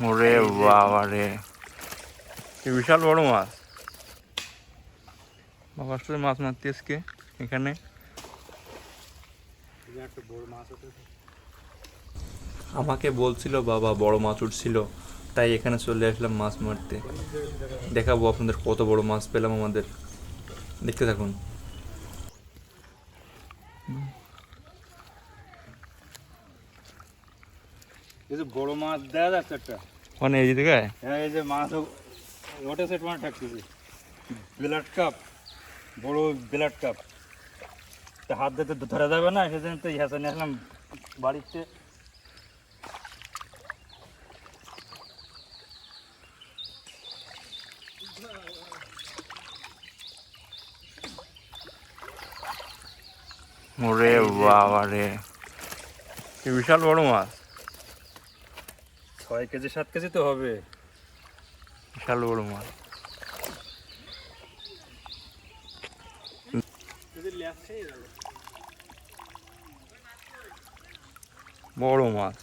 ওরে বাবা রে, কি বিশাল বড় মাছ। বাবা আসলে মাছ মারতে আজকে এখানে। আমাকে বলছিল বাবা বড় মাছ উঠছিল, তাই এখানে চলে আসলাম মাছ মারতে। দেখাবো আপনাদের কত বড় মাছ পেলাম আমাদের, দেখতে থাকুন। এই যে বড় মাছ দেখা যাচ্ছে একটা, মানে এই দিকে হ্যাঁ এই যে মাছ ওটা সেট মানে থাকতেছে ব্লাড কাপ, বড় ব্লাড কাপ, হাত দিতে ধরা যাবে না, সেজন্য তো ইহাসা নিয়ে আসলাম বাড়িতে। ওরে বাবা রে, কি বিশাল বড় মাছ। 6 কেজি 7 কেজি তো হবে। বিশাল বড় মাছ। বড় মাছ।